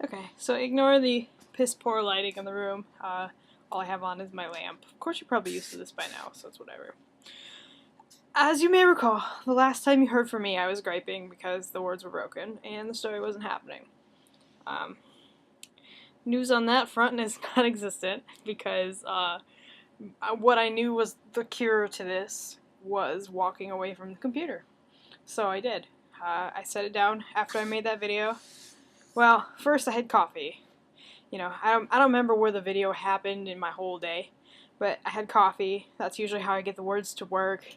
Okay, so ignore the piss poor lighting in the room. All I have on is my lamp. Of course, you're probably used to this by now, so it's whatever. As you may recall, the last time you heard from me, I was griping because the words were broken and the story wasn't happening. News on that front is non existent because what I knew was the cure to this was walking away from the computer. So I did. I set it down after I made that video. Well, first I had coffee. I don't remember where the video happened in my whole day, but I had coffee. That's usually how I get the words to work.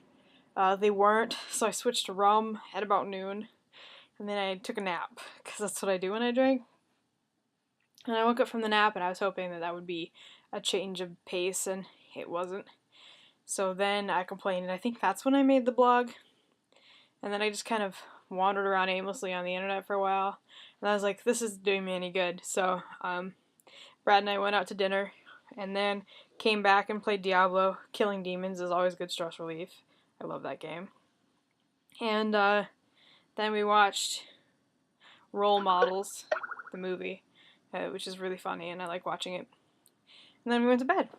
They weren't, so I switched to rum at about noon, and then I took a nap, because that's what I do when I drink. And I woke up from the nap, and I was hoping that would be a change of pace, and it wasn't. So then I complained, and I think that's when I made the blog. And then I just kind of wandered around aimlessly on the internet for a while, and I was like, this isn't doing me any good. So Brad and I went out to dinner, and then came back and played Diablo. Killing demons is always good stress relief. I love that game. And then we watched Role Models, the movie, which is really funny, and I like watching it. And then we went to bed.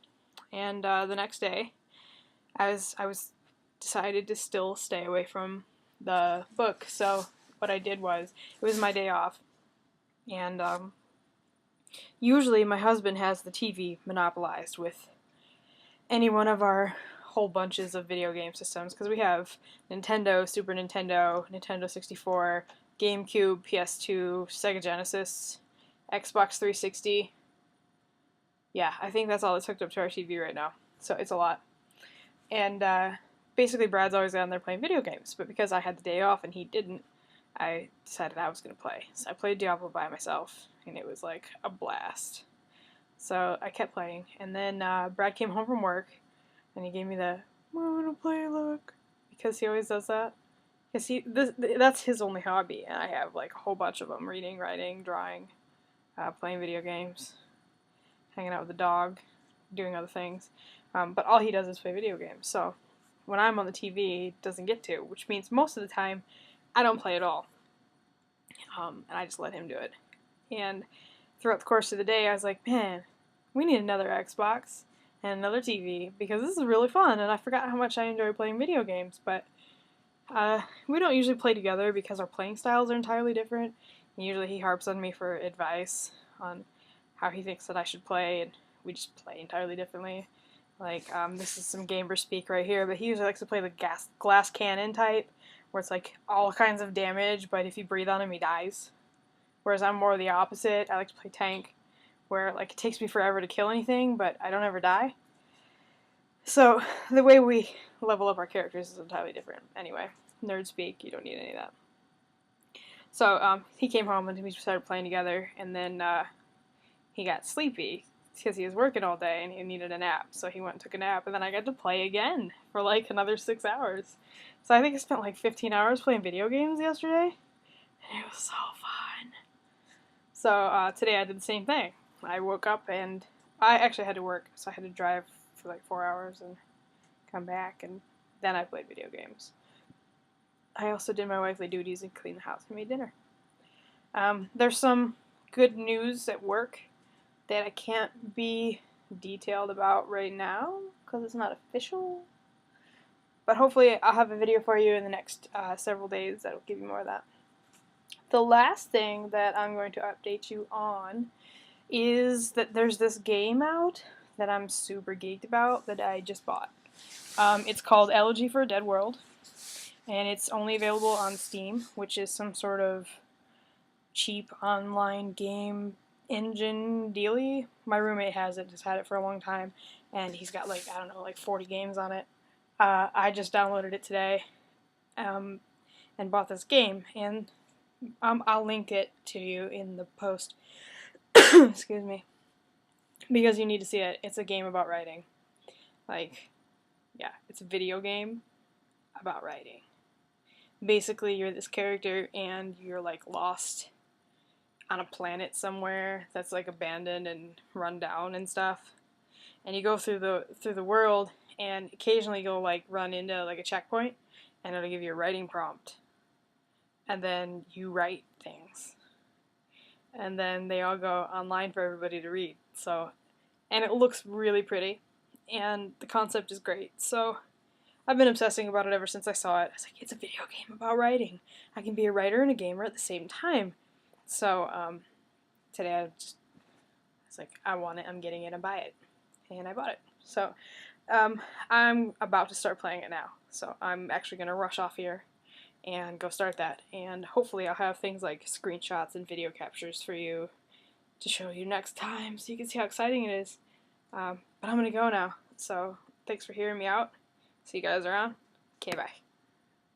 And the next day, I was decided to still stay away from the book. So what I did was, it was my day off, and usually my husband has the TV monopolized with any one of our whole bunches of video game systems, because we have Nintendo, Super Nintendo, Nintendo 64, GameCube, PS2, Sega Genesis, Xbox 360. Yeah, I think that's all that's hooked up to our TV right now. So it's a lot. And basically Brad's always down there playing video games, but because I had the day off and he didn't, I decided I was going to play. So I played Diablo by myself, and it was like a blast. So I kept playing, and then Brad came home from work, and he gave me the, I want to play look, because he always does that. Because that's his only hobby, and I have like a whole bunch of them: reading, writing, drawing, playing video games, hanging out with the dog, doing other things. But all he does is play video games. So when I'm on the TV, he doesn't get to, which means most of the time I don't play at all. And I just let him do it. And throughout the course of the day, I was like, man, we need another Xbox and another TV, because this is really fun, and I forgot how much I enjoy playing video games. But we don't usually play together because our playing styles are entirely different. And usually he harps on me for advice on how he thinks that I should play, and we just play entirely differently. Like, this is some gamer speak right here, but he usually likes to play the glass cannon type, where it's like all kinds of damage, but if you breathe on him, he dies. Whereas I'm more the opposite. I like to play tank, where like it takes me forever to kill anything, but I don't ever die. So the way we level up our characters is entirely different. Anyway, nerd speak, you don't need any of that. So he came home and we started playing together, and then he got sleepy because he was working all day and he needed a nap. So he went and took a nap, and then I got to play again for like another 6 hours. So I think I spent like 15 hours playing video games yesterday, and it was so fun. So today I did the same thing. I woke up and I actually had to work, so I had to drive for like 4 hours and come back, and then I played video games. I also did my wifely duties and cleaned the house and made dinner. There's some good news at work that I can't be detailed about right now because it's not official. But hopefully I'll have a video for you in the next several days that'll give you more of that. The last thing that I'm going to update you on is that there's this game out that I'm super geeked about that I just bought. It's called Elegy for a Dead World, and it's only available on Steam, which is some sort of cheap online game engine dealy. My roommate has it, just had it for a long time, and he's got like, I don't know, like 40 games on it. I just downloaded it today and bought this game, and I'll link it to you in the post. Excuse me. Because you need to see it. It's a game about writing. Like, yeah, it's a video game about writing. Basically, you're this character and you're like lost on a planet somewhere that's like abandoned and run down and stuff. And you go through the world, and occasionally you'll like run into like a checkpoint, and it'll give you a writing prompt. And then you write things. and then they all go online for everybody to read. So, and it looks really pretty, and the concept is great. So I've been obsessing about it ever since I saw it. I was like, it's a video game about writing. I can be a writer and a gamer at the same time. So today I was like, I want it, I'm getting it, and buy it. And I bought it. So I'm about to start playing it now. So I'm actually going to rush off here and go start that. And hopefully I'll have things like screenshots and video captures for you to show you next time so you can see how exciting it is. But I'm going to go now. So thanks for hearing me out. See you guys around. Okay, bye.